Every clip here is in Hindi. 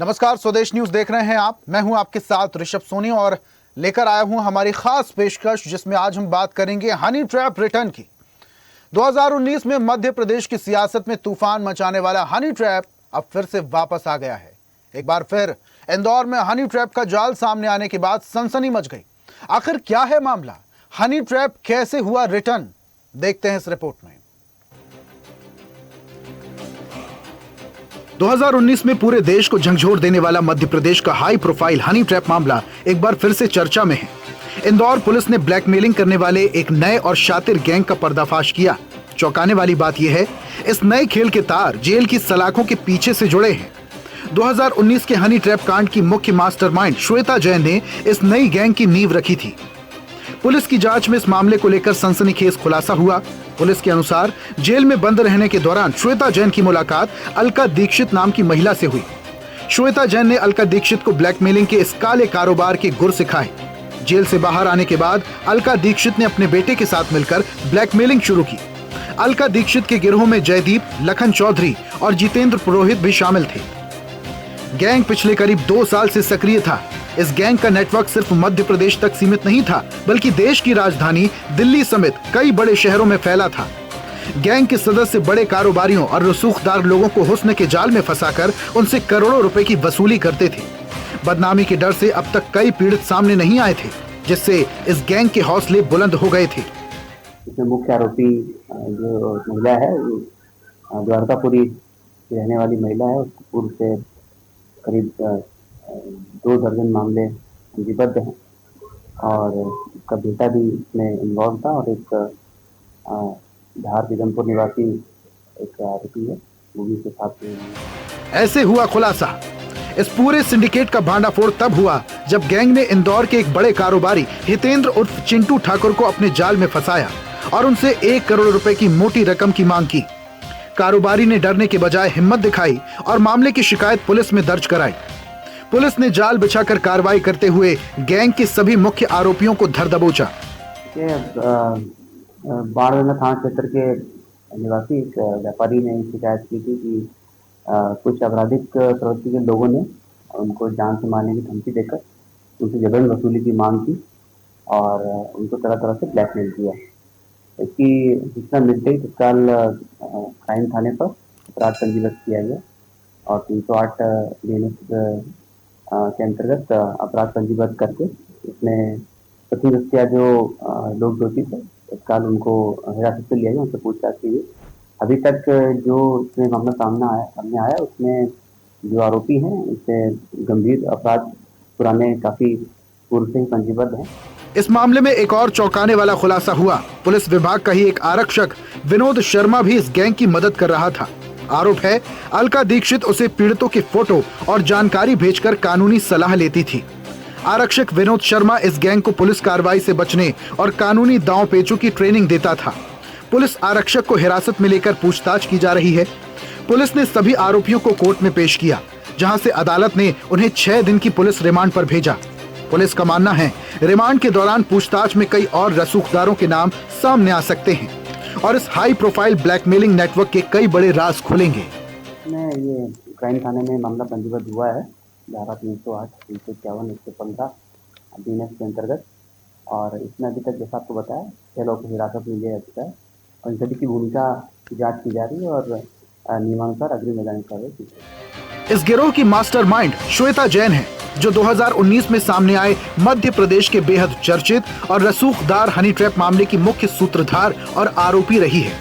नमस्कार, स्वदेश न्यूज देख रहे हैं आप। मैं हूं आपके साथ ऋषभ सोनी और लेकर आया हूं हमारी खास पेशकश, जिसमें आज हम बात करेंगे हनी ट्रैप रिटर्न की। 2019 में मध्य प्रदेश की सियासत में तूफान मचाने वाला हनी ट्रैप अब फिर से वापस आ गया है। एक बार फिर इंदौर में हनी ट्रैप का जाल सामने आने के बाद सनसनी मच गई। आखिर क्या है मामला? हनी ट्रैप कैसे हुआ रिटर्न? देखते हैं इस रिपोर्ट में। 2019 में पूरे देश को झंझोर देने वाला मध्य प्रदेश का हाई प्रोफाइल हनी ट्रैप मामला एक बार फिर से चर्चा में है। इंदौर पुलिस ने ब्लैकमेलिंग करने वाले एक नए और शातिर गैंग का पर्दाफाश किया। चौंकाने वाली बात यह है, इस नए खेल के तार जेल की सलाखों के पीछे से जुड़े हैं। 2019 के हनी ट्रैप कांड की मुख्य मास्टरमाइंड श्वेता जैन ने इस नई गैंग की नींव रखी थी। पुलिस की जांच में इस मामले को लेकर सनसनीखेज खुलासा हुआ। पुलिस के अनुसार जेल में बंद रहने के दौरान श्वेता जैन की मुलाकात अलका दीक्षित नाम की महिला से हुई। श्वेता जैन ने अलका दीक्षित को ब्लैकमेलिंग के इस काले कारोबार के गुर सिखाए। जेल से बाहर आने के बाद अलका दीक्षित ने अपने बेटे के साथ मिलकर ब्लैकमेलिंग शुरू की। अलका दीक्षित के गिरोह में जयदीप, लखन चौधरी और जितेंद्र पुरोहित भी शामिल थे। गैंग पिछले करीब 2 साल से सक्रिय था। इस गैंग का नेटवर्क सिर्फ मध्य प्रदेश तक सीमित नहीं था, बल्कि देश की राजधानी दिल्ली समेत कई बड़े शहरों में फैला था। गैंग के सदस्य बड़े कारोबारियों और रसूखदार लोगों को हुस्न के जाल में फंसाकर उनसे करोड़ों रुपए की वसूली करते थे। बदनामी के डर से अब तक कई पीड़ित सामने नहीं आए थे, जिससे इस गैंग के हौसले बुलंद हो गए थे। इसमें मुख्य आरोपी जो महिला है, द्वारकापुरी रहने वाली महिला है, उसको पूर्व से करीब 2 दर्जन मामले पंजीबद्ध हैं और उसका बेटा भी इसमें इन्वॉल्व था और एक धार बिगमपुर निवासी एक आरोपी है, वो भी इसके साथ में। ऐसे हुआ खुलासा। इस पूरे सिंडिकेट का भांडाफोड़ तब हुआ जब गैंग ने इंदौर के एक बड़े कारोबारी हितेंद्र उर्फ चिंटू ठाकुर को अपने जाल में फंसाया और उनसे 1 करोड़ रुपए की मोटी रकम की मांग की। कारोबारी ने डरने के बजाय हिम्मत दिखाई और मामले की शिकायत पुलिस में दर्ज कराई। पुलिस ने जाल बिछाकर कार्रवाई करते हुए गैंग के सभी मुख्य आरोपियों को धर दबोचा। बाड़मेला थाना क्षेत्र के निवासी एक व्यापारी ने शिकायत की थी कि कुछ आपराधिक प्रवृत्ति के लोगों ने उनको जान से मारने की धमकी देकर उनसे जबरन वसूली की मांग की और उनको तरह तरह से ब्लैकमेल किया। इसकी सूचना मिलते ही तत्काल क्राइम थाने पर अपराध पंजीबद्ध किया गया और 308 BNS के अंतर्गत अपराध पंजीबद्ध करके इसमें प्रतिदृष्टिया जो लोग दोषी थे तत्काल उनको हिरासत में लिया गया, उनसे पूछताछ की गई। अभी तक जो इसमें मामला सामने आया उसमें जो आरोपी हैं उससे गंभीर अपराध पुराने काफी पूर्व से ही पंजीबद्ध हैं। इस मामले में एक और चौंकाने वाला खुलासा हुआ। पुलिस विभाग का ही एक आरक्षक विनोद शर्मा भी इस गैंग की मदद कर रहा था। आरोप है, अलका दीक्षित उसे पीड़ितों की फोटो और जानकारी भेजकर कानूनी सलाह लेती थी। आरक्षक विनोद शर्मा इस गैंग को पुलिस कार्रवाई से बचने और कानूनी दांव पेचों की ट्रेनिंग देता था। पुलिस आरक्षक को हिरासत में लेकर पूछताछ की जा रही है। पुलिस ने सभी आरोपियों को कोर्ट में पेश किया, जहां से अदालत ने उन्हें 6 दिन की पुलिस रिमांड पर भेजा। पुलिस का मानना है, रिमांड के दौरान पूछताछ में कई और रसूखदारों के नाम सामने आ सकते हैं और इस हाई प्रोफाइल ब्लैकमेलिंग नेटवर्क के कई बड़े राज खुलेंगे। ये क्राइम थाने में मामला पंजीबद्ध हुआ है, धारा 308, 351, 115 BNS के अंतर्गत और इसमें अभी तक जैसा आपको बताया 6 लोगों को हिरासत में लिया जा चुका है और इन सभी की भूमिका की जाँच की जा रही है और नियमानुसार अग्रिम नैदानिक कार्रवाई की जाएगी। इस गिरोह की मास्टरमाइंड श्वेता जैन है, जो 2019 में सामने आए मध्य प्रदेश के बेहद चर्चित और रसूखदार हनी ट्रैप मामले की मुख्य सूत्रधार और आरोपी रही है।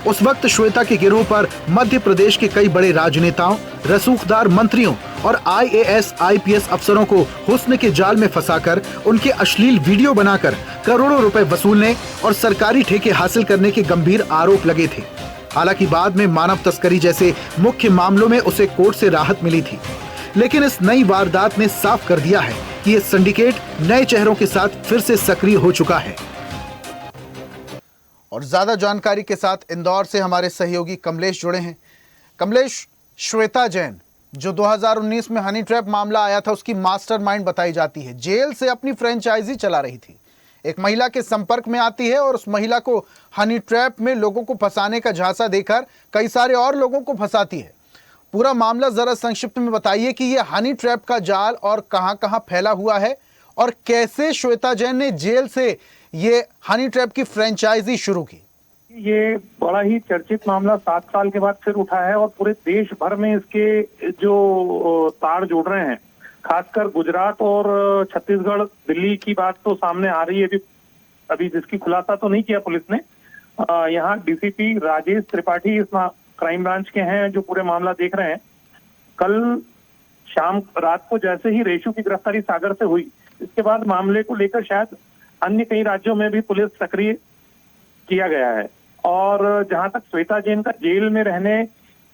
उस वक्त श्वेता के गिरोह पर मध्य प्रदेश के कई बड़े राजनेताओं, रसूखदार मंत्रियों और IAS, IPS अफसरों को हुस्न के जाल में फंसाकर उनके अश्लील वीडियो बनाकर करोड़ों रुपए वसूलने और सरकारी ठेके हासिल करने के गंभीर आरोप लगे थे। हालांकि बाद में मानव तस्करी जैसे मुख्य मामलों में उसे कोर्ट से राहत मिली थी, लेकिन इस नई वारदात ने साफ कर दिया है कि ये सिंडिकेट नए चेहरों के साथ फिर से सक्रिय हो चुका है। और ज्यादा जानकारी के साथ इंदौर से हमारे सहयोगी कमलेश जुड़े हैं। कमलेश, श्वेता जैन जो 2019 में हनी ट्रैप मामला आया था, उसकी मास्टरमाइंड बताई जाती है, जेल से अपनी फ्रेंचाइजी चला रही थी, एक महिला के संपर्क में आती है और उस महिला को हनी ट्रैप में लोगों को फंसाने का झांसा देकर कई सारे और लोगों को फंसाती है। पूरा मामला जरा संक्षिप्त में बताइए कि ये हनी ट्रैप का जाल और कहां-कहां फैला हुआ है और कैसे श्वेता जैन ने जेल से ये हनी ट्रैप की फ्रेंचाइजी शुरू की। ये बड़ा ही चर्चित मामला 7 साल के बाद फिर उठा है और पूरे देश भर में इसके जो तार जुड़ रहे हैं, खासकर गुजरात और छत्तीसगढ़, दिल्ली की बात तो सामने आ रही है अभी जिसकी खुलासा तो नहीं किया पुलिस ने। यहाँ डीसीपी राजेश त्रिपाठी इस क्राइम ब्रांच के हैं जो पूरे मामला देख रहे हैं। कल शाम रात को जैसे ही रेशु की गिरफ्तारी सागर से हुई, इसके बाद मामले को लेकर शायद अन्य कई राज्यों में भी पुलिस सक्रिय किया गया है। और जहां तक श्वेता जैन का जेल में रहने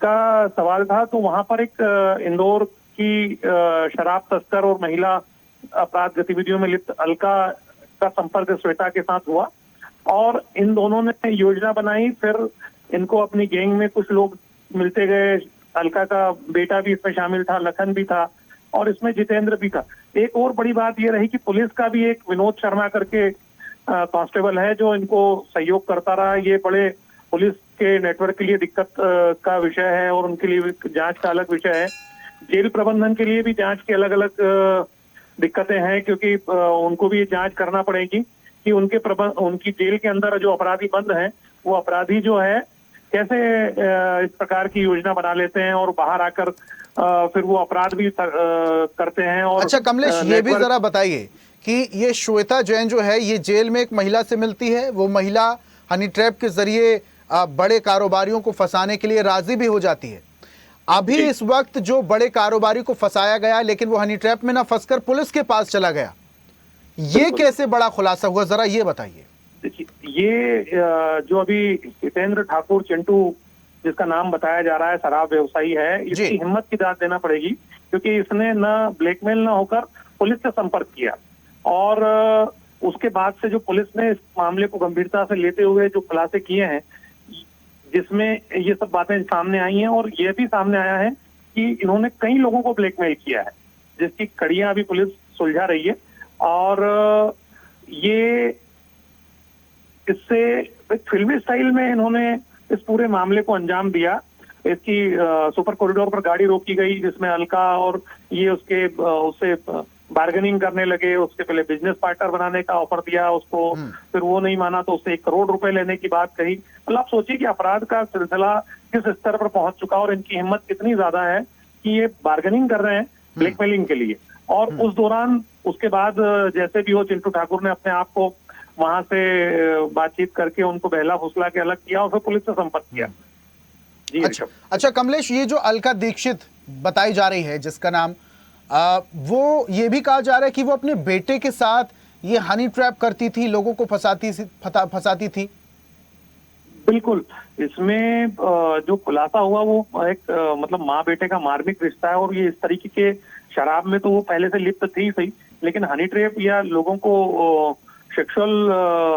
का सवाल था, तो वहां पर एक इंदौर की शराब तस्कर और महिला अपराध गतिविधियों में लिप्त अलका का संपर्क श्वेता के साथ हुआ और इन दोनों ने योजना बनाई। फिर इनको अपनी गैंग में कुछ लोग मिलते गए। अलका का बेटा भी इसमें शामिल था, लखन भी था और इसमें जितेंद्र भी था। एक और बड़ी बात यह रही कि पुलिस का भी एक विनोद शर्मा करके कांस्टेबल है जो इनको सहयोग करता रहा। ये बड़े पुलिस के नेटवर्क के लिए दिक्कत का विषय है और उनके लिए जांच का अलग विषय है। जेल प्रबंधन के लिए भी जांच की अलग अलग दिक्कतें हैं, क्योंकि उनको भी जांच करना पड़ेगी कि उनकी जेल के अंदर जो अपराधी बंद हैं, वो अपराधी जो है कैसे इस प्रकार की योजना बना लेते हैं और बाहर आकर फिर वो अपराध भी करते हैं। और अच्छा कमलेश, ये भी जरा बताइए कि ये श्वेता जैन जो है ये जेल में एक महिला से मिलती है, वो महिला हनी ट्रैप के जरिए बड़े कारोबारियों को फंसाने के लिए राजी भी हो जाती है। अभी इस वक्त जो बड़े कारोबारी को फंसाया गया लेकिन वो हनी ट्रैप में ना फंसकर पुलिस के पास चला गया, ये कैसे बड़ा खुलासा हुआ, जरा ये बताइए। देखिए, ये जो अभी जितेंद्र ठाकुर चिंटू जिसका नाम बताया जा रहा है, शराब व्यवसायी है, इसकी हिम्मत की दाद देना पड़ेगी, क्योंकि इसने न ब्लैकमेल न होकर पुलिस से संपर्क किया और उसके बाद से जो पुलिस ने इस मामले को गंभीरता से लेते हुए जो खुलासे किए हैं, जिसमें ये सब बातें सामने आई हैं और ये भी सामने आया है कि इन्होंने कई लोगों को ब्लैकमेल किया है, जिसकी कड़ियां अभी पुलिस सुलझा रही है। और ये इससे एक फिल्मी स्टाइल में इन्होंने इस पूरे मामले को अंजाम दिया। इसकी सुपर कॉरिडोर पर गाड़ी रोकी गई जिसमें अलका और ये उससे बार्गेनिंग करने लगे। उसके पहले बिजनेस पार्टनर बनाने का ऑफर दिया उसको, फिर वो नहीं माना तो उससे 1 करोड़ रुपए लेने की बात कही। मतलब आप सोचिए कि अपराध का सिलसिला किस स्तर पर पहुंच चुका और इनकी हिम्मत कितनी ज्यादा है कि ये बार्गेनिंग कर रहे हैं ब्लैकमेलिंग के लिए। और उस दौरान उसके बाद जैसे भी हो, चिंटू ठाकुर ने अपने आप को वहां से बातचीत करके उनको बहला फुसला के अलग किया और फिर पुलिस से संपर्क किया। जी अच्छा कमलेश, ये जो अलका दीक्षित बताई जा रही है जिसका नाम, वो ये भी कहा जा रहा है कि वो अपने बेटे के साथ ये हनी ट्रैप करती थी, लोगों को फंसाती थी। बिल्कुल, इसमें जो खुलासा हुआ वो एक मतलब माँ बेटे का मार्मिक रिश्ता है और ये इस तरीके के शराब में तो वो पहले से लिप्त थी सही, लेकिन हनी ट्रैप या लोगों को सेक्सुअल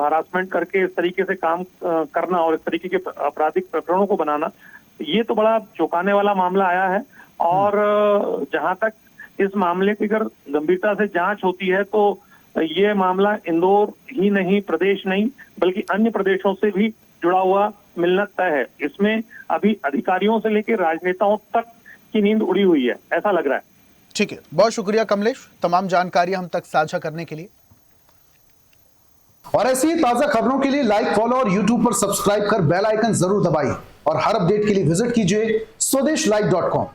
हरासमेंट करके इस तरीके से काम करना और इस तरीके के आपराधिक प्रकरणों को बनाना, ये तो बड़ा चौंकाने वाला मामला आया है। और जहां तक इस मामले की अगर गंभीरता से जांच होती है तो ये मामला इंदौर ही नहीं, प्रदेश नहीं बल्कि अन्य प्रदेशों से भी जुड़ा हुआ मिलना तय है। इसमें अभी अधिकारियों से लेकर राजनेताओं तक की नींद उड़ी हुई है, ऐसा लग रहा है। ठीक है, बहुत शुक्रिया कमलेश, तमाम जानकारी हम तक साझा करने के लिए। और ऐसी ही ताजा खबरों के लिए लाइक, फॉलो और यूट्यूब पर सब्सक्राइब कर बेल आइकन जरूर दबाइए और हर अपडेट के लिए विजिट कीजिए स्वदेशलाइव.com।